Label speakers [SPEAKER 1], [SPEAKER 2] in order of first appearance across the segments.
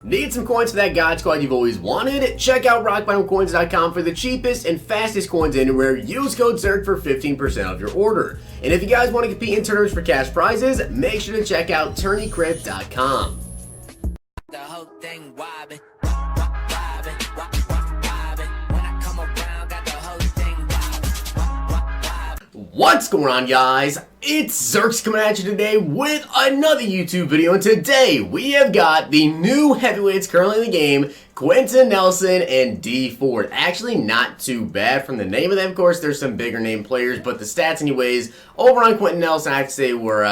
[SPEAKER 1] Need some coins for that God Squad you've always wanted? Check out rockbottomcoins.com for the cheapest and fastest coins anywhere. Use code ZERK for 15% off your order. And if you guys want to compete in tournaments for cash prizes, make sure to check out tourneycrypt.com.
[SPEAKER 2] The whole thing wobbin'.
[SPEAKER 1] What's going on, guys? It's Zirksee coming at you today with another YouTube video, and today we have got the new heavyweights currently in the game, Quenton Nelson and D Ford. Actually, not too bad from the name of them. Of course, there's some bigger name players, but the stats anyways, over on Quenton Nelson, I have to say were,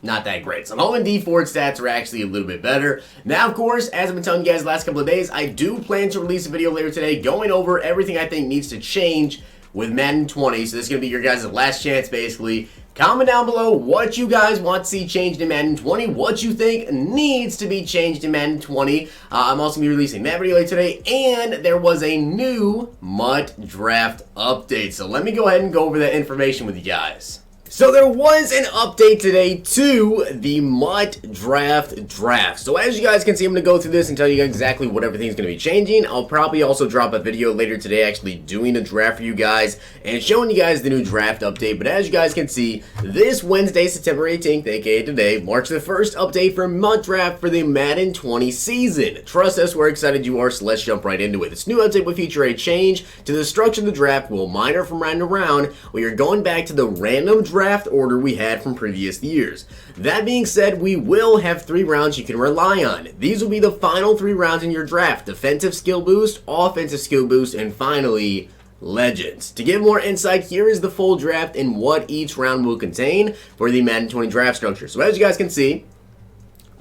[SPEAKER 1] not that great. So I'm hoping D Ford stats are actually a little bit better. Now, of course, as I've been telling you guys the last couple of days, I do plan to release a video later today going over everything I think needs to change with Madden 20, so this is going to be your guys' last chance, basically. Comment down below what you guys want to see changed in Madden 20, what you think needs to be changed in Madden 20. I'm also going to be releasing that video later today, and there was a new MUT draft update. So let me go ahead and go over that information with you guys. So there was an update today to the MUT draft. So as you guys can see, I'm going to go through this and tell you exactly what everything's going to be changing. I'll probably also drop a video later today actually doing a draft for you guys and showing you guys the new draft update. But as you guys can see, this Wednesday, September 18th, aka today, marks the first update for MUT draft for the Madden 20 season. Trust us, we're excited you are, so let's jump right into it. This new update will feature a change to the structure of the draft, will minor from round to round. We are going back to the random draft order we had from previous years. That being said, we will have 3 rounds you can rely on. These will be the final 3 rounds in your draft: defensive skill boost, offensive skill boost, and finally, legends. To give more insight, here is the full draft and what each round will contain for the Madden 20 draft structure. So as you guys can see,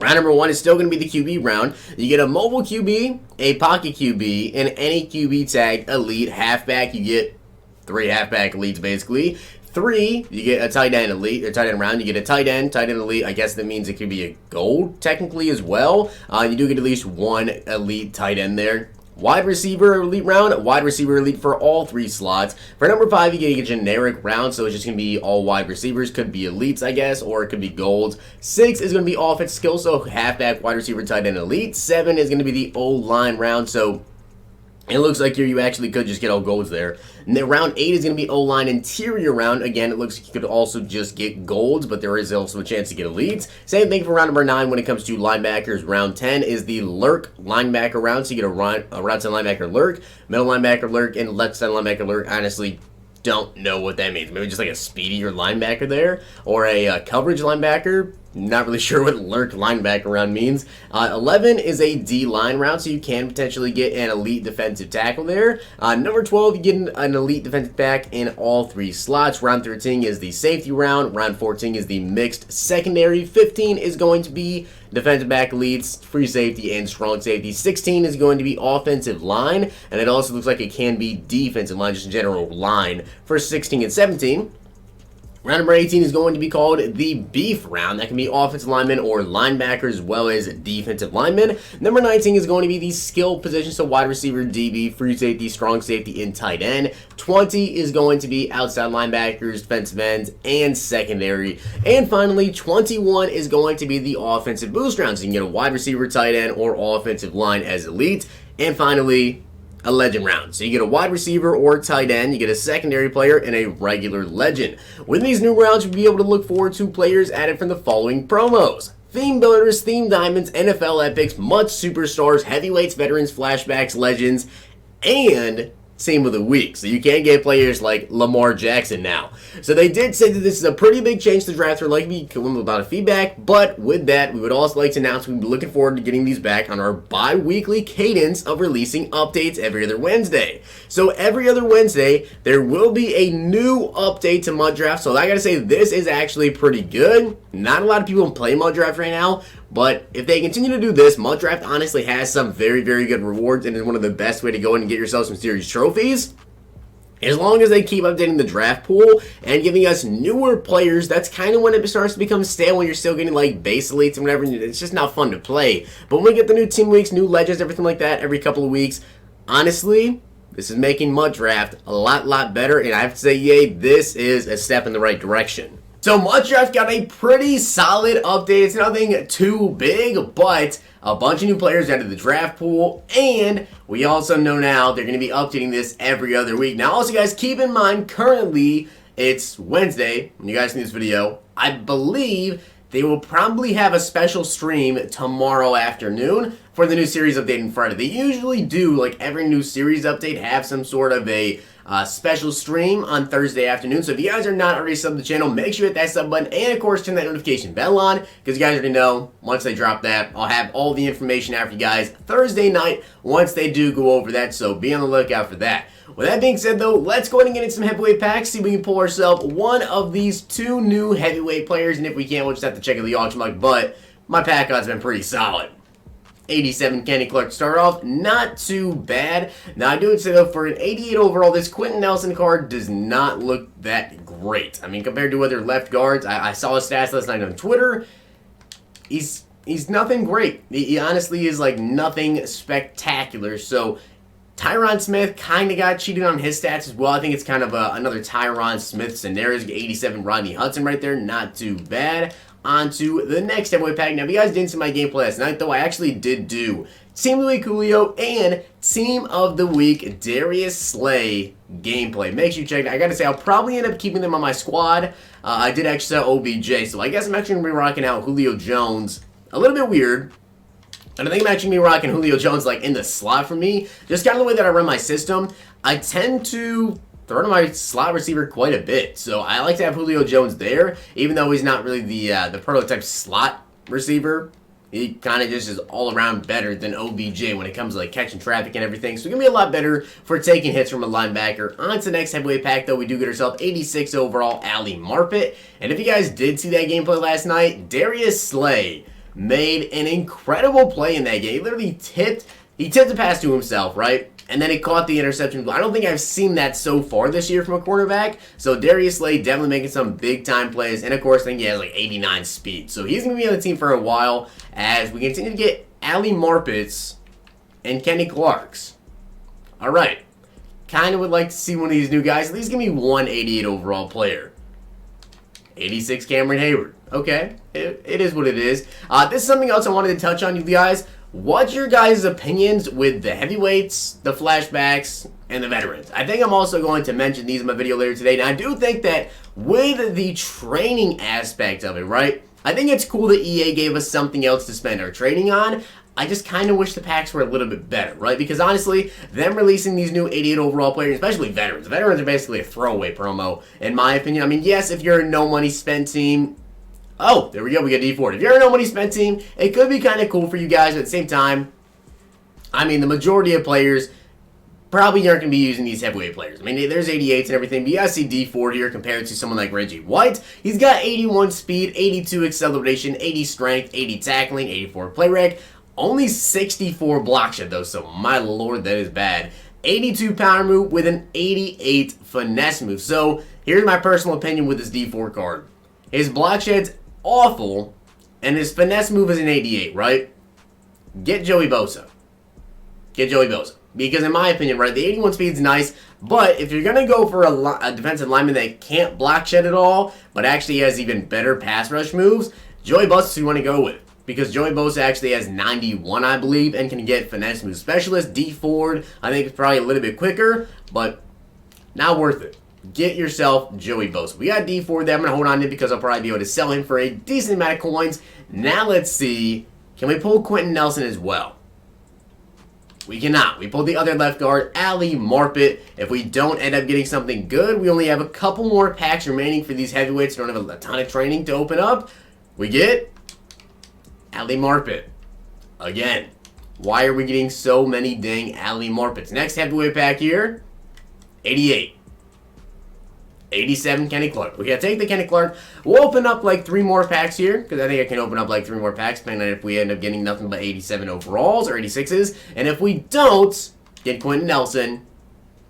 [SPEAKER 1] round number 1 is still going to be the QB round. You get a mobile QB, a pocket QB, and any QB tag elite halfback. You get 3 halfback elites basically. 3, you get a tight end elite, or tight end round. You get a tight end elite. I guess that means it could be a gold technically as well. You do get at least 1 elite tight end there. Wide receiver elite round, wide receiver elite for all 3 slots. For number 5, you get a generic round, so it's just going to be all wide receivers. Could be elites, I guess, or it could be golds. 6 is going to be offensive skill, so halfback, wide receiver, tight end elite. 7 is going to be the O-line round, so it looks like here you actually could just get all golds there. And then round 8 is going to be O-line interior round. Again, it looks like you could also just get golds, but there is also a chance to get elites. Same thing for round number 9 when it comes to linebackers. Round 10 is the lurk linebacker round, so you get a round 10 linebacker lurk, middle linebacker lurk, and left side linebacker lurk. Honestly, don't know what that means. Maybe just like a speedier linebacker there, or a coverage linebacker. Not really sure what lurk linebacker round means. 11 is a D-line round, so you can potentially get an elite defensive tackle there. Number 12, you get an elite defensive back in all 3 slots. Round 13 is the safety round. Round 14 is the mixed secondary. 15 is going to be defensive back elites, free safety, and strong safety. 16 is going to be offensive line, and it also looks like it can be defensive line, just general line for 16 and 17. Round number 18 is going to be called the beef round. That can be offensive linemen or linebackers as well as defensive linemen. Number 19 is going to be the skill position, so wide receiver, DB, free safety, strong safety, and tight end. 20 is going to be outside linebackers, defensive ends, and secondary. And finally, 21 is going to be the offensive boost round, so you can get a wide receiver, tight end, or offensive line as elite. And finally, a legend round. So you get a wide receiver or tight end, you get a secondary player, and a regular legend. With these new rounds, you'll be able to look forward to players added from the following promos: theme builders, theme diamonds, NFL epics, MUT superstars, heavyweights, veterans, flashbacks, legends, and team of the week. So you can get players like Lamar Jackson now. So they did say that this is a pretty big change to the draft. We're like to be coming about a feedback, but with that, we would also like to announce we'd be looking forward to getting these back on our bi-weekly cadence of releasing updates every other Wednesday. So every other Wednesday, there will be a new update to MUT Draft. So I gotta say, this is actually pretty good. Not a lot of people play MUT Draft right now, but if they continue to do this, MUT Draft honestly has some very, very good rewards and is one of the best way to go in and get yourself some series trophies. As long as they keep updating the draft pool and giving us newer players, that's kind of when it starts to become stale, when you're still getting like base elites and whatever. It's just not fun to play. But when we get the new team weeks, new legends, everything like that every couple of weeks, honestly, this is making MUT Draft a lot better. And I have to say, yay, this is a step in the right direction. So Much Draft's got a pretty solid update. It's nothing too big, but a bunch of new players added to the draft pool, and we also know now they're going to be updating this every other week. Now, also, guys, keep in mind, currently, it's Wednesday when you guys see this video. I believe they will probably have a special stream tomorrow afternoon for the new series update on Friday. They usually do, like every new series update, have some sort of a special stream on Thursday afternoon. So if you guys are not already subbed to the channel, make sure you hit that sub button and, of course, turn that notification bell on, because you guys already know once they drop that, I'll have all the information out for you guys Thursday night once they do go over that. So be on the lookout for that. With that being said, though, let's go ahead and get into some heavyweight packs, see if we can pull ourselves one of these two new heavyweight players, and if we can't, we'll just have to check out the auction block, but my pack odds have been pretty solid. 87 Kenny Clark to start off, not too bad. Now, I do say, though, for an 88 overall, this Quenton Nelson card does not look that great. I mean, compared to other left guards, I saw his stats last night on Twitter. He's nothing great. He honestly is, like, nothing spectacular, so Tyron Smith kind of got cheated on his stats as well. I think it's kind of another Tyron Smith scenario. 87 Rodney Hudson right there. Not too bad. On to the next heavyweight pack. Now, if you guys didn't see my gameplay last night, though, I actually did do Team of the Week Julio and Team of the Week Darius Slay gameplay. Make sure you check it. I gotta say, I'll probably end up keeping them on my squad. I did actually sell OBJ, so I guess I'm actually gonna be rocking out Julio Jones. A little bit weird. And I think I'm actually going to be rocking Julio Jones like in the slot for me. Just kind of the way that I run my system. I tend to throw to my slot receiver quite a bit. So I like to have Julio Jones there, even though he's not really the prototype slot receiver. He kind of just is all around better than OBJ when it comes to like catching traffic and everything. So he's going to be a lot better for taking hits from a linebacker. On to the next heavyweight pack, though, we do get ourselves 86 overall Ali Marpet. And if you guys did see that gameplay last night, Darius Slay made an incredible play in that game. He literally tipped the pass to himself, right? And then he caught the interception. I don't think I've seen that so far this year from a cornerback. So Darius Slay definitely making some big-time plays. And, of course, I think he has like 89 speed. So he's going to be on the team for a while as we continue to get Ali Marpets and Kenny Clarks. All right. Kind of would like to see one of these new guys. At least give me one 88 overall player. 86 Cameron Hayward. Okay, it is what it is. This is something else I wanted to touch on, you guys. What's your guys' opinions with the heavyweights, the flashbacks, and the veterans? I think I'm also going to mention these in my video later today. Now, I do think that with the training aspect of it, right? I think it's cool that EA gave us something else to spend our training on. I just kind of wish the packs were a little bit better, right? Because honestly, them releasing these new 88 overall players, especially veterans. Veterans are basically a throwaway promo, in my opinion. I mean, yes, if you're a no money spent team. Oh, there we go. We got D4. If you're a no money spent team, it could be kind of cool for you guys. But at the same time, I mean, the majority of players probably aren't going to be using these heavyweight players. I mean, there's 88s and everything, but you guys see D4 here compared to someone like Reggie White. He's got 81 speed, 82 acceleration, 80 strength, 80 tackling, 84 play rec. Only 64 block shed, though, so my lord, that is bad. 82 power move with an 88 finesse move. So here's my personal opinion with this D4 card. His block shed's awful, and his finesse move is an 88, right? Get Joey Bosa. Get Joey Bosa. Because in my opinion, right, the 81 speed's nice, but if you're going to go for a defensive lineman that can't block shed at all, but actually has even better pass rush moves, Joey Bosa's who you want to go with. Because Joey Bosa actually has 91, I believe, and can get finesse move specialist. D Ford, I think it's probably a little bit quicker, but not worth it. Get yourself Joey Bosa. We got D Ford there. I'm going to hold on to it because I'll probably be able to sell him for a decent amount of coins. Now let's see. Can we pull Quenton Nelson as well? We cannot. We pulled the other left guard, Ali Marpet. If we don't end up getting something good, we only have a couple more packs remaining for these heavyweights. We don't have a ton of training to open up. We get Ali Marpet. Again, why are we getting so many dang Ali Marpets? Next heavyweight pack here, 88. 87 Kenny Clark. We gotta take the Kenny Clark. We'll open up like 3 more packs here, because I think I can open up like 3 more packs, depending on if we end up getting nothing but 87 overalls or 86s. And if we don't get Quenton Nelson,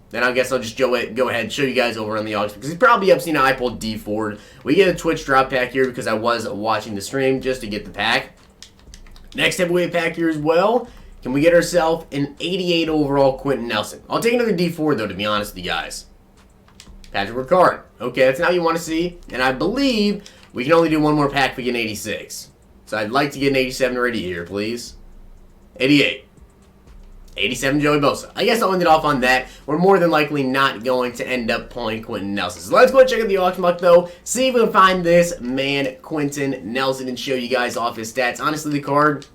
[SPEAKER 1] then I guess I'll just go ahead and show you guys over on the auction, because he's probably up seeing I pulled D Ford. We get a Twitch drop pack here because I was watching the stream just to get the pack. Next heavyweight pack here as well. Can we get ourselves an 88 overall Quenton Nelson? I'll take another D4 though, to be honest with you guys. Patrick Ricard. Okay, that's not what you want to see. And I believe we can only do one more pack if we get an 86. So I'd like to get an 87 ready here, please. 88. 87 Joey Bosa. I guess I'll end it off on that. We're more than likely not going to end up pulling Quenton Nelson. So let's go and check out the auction block, though. See if we can find this man, Quenton Nelson, and show you guys off his stats. Honestly, the card,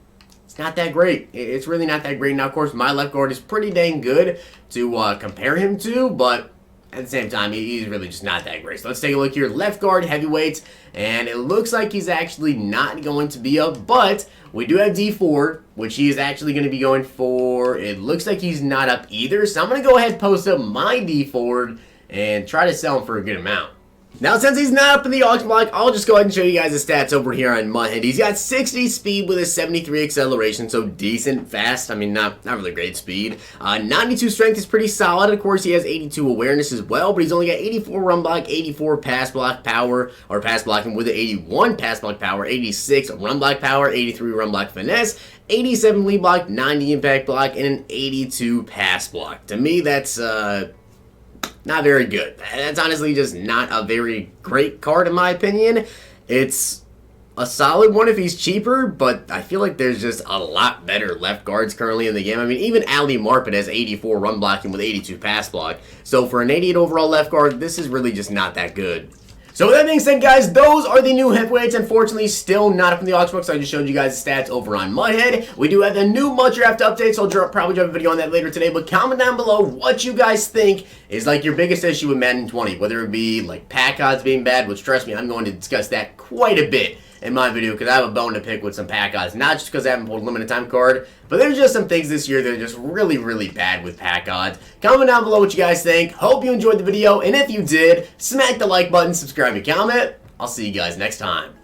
[SPEAKER 1] it's not that great. It's really not that great. Now, of course, my left guard is pretty dang good to compare him to, but at the same time, he's really just not that great. So let's take a look here. Left guard, heavyweights, and it looks like he's actually not going to be up, but we do have D4, which he is actually going to be going for. It looks like he's not up either, so I'm going to go ahead and post up my D4 and try to sell him for a good amount. Now, since he's not up in the auction block, I'll just go ahead and show you guys the stats over here on Mudhead. He's got 60 speed with a 73 acceleration, so decent, fast. I mean, not really great speed. 92 strength is pretty solid. Of course, he has 82 awareness as well, but he's only got 84 run block, 84 pass block power, or pass blocking with an 81 pass block power, 86 run block power, 83 run block finesse, 87 lead block, 90 impact block, and an 82 pass block. To me, that's not very good. That's honestly just not a very great card in my opinion. It's a solid one if he's cheaper, but I feel like there's just a lot better left guards currently in the game. I mean, even Ali Marpet has 84 run blocking with 82 pass block. So for an 88 overall left guard, this is really just not that good. So with that being said, guys, those are the new heavyweights. Unfortunately, still not up in the auction book, so I just showed you guys the stats over on Mudhead. We do have the new Mud Draft update, so I'll probably drop a video on that later today. But comment down below what you guys think is like your biggest issue with Madden 20, whether it be like pack odds being bad, which trust me, I'm going to discuss that quite a bit in my video because I have a bone to pick with some pack odds. Not just because I haven't pulled a limited time card, but there's just some things this year that are just really, really bad with pack odds. Comment down below what you guys think. Hope you enjoyed the video, and if you did, smack the like button, subscribe, and comment. I'll see you guys next time.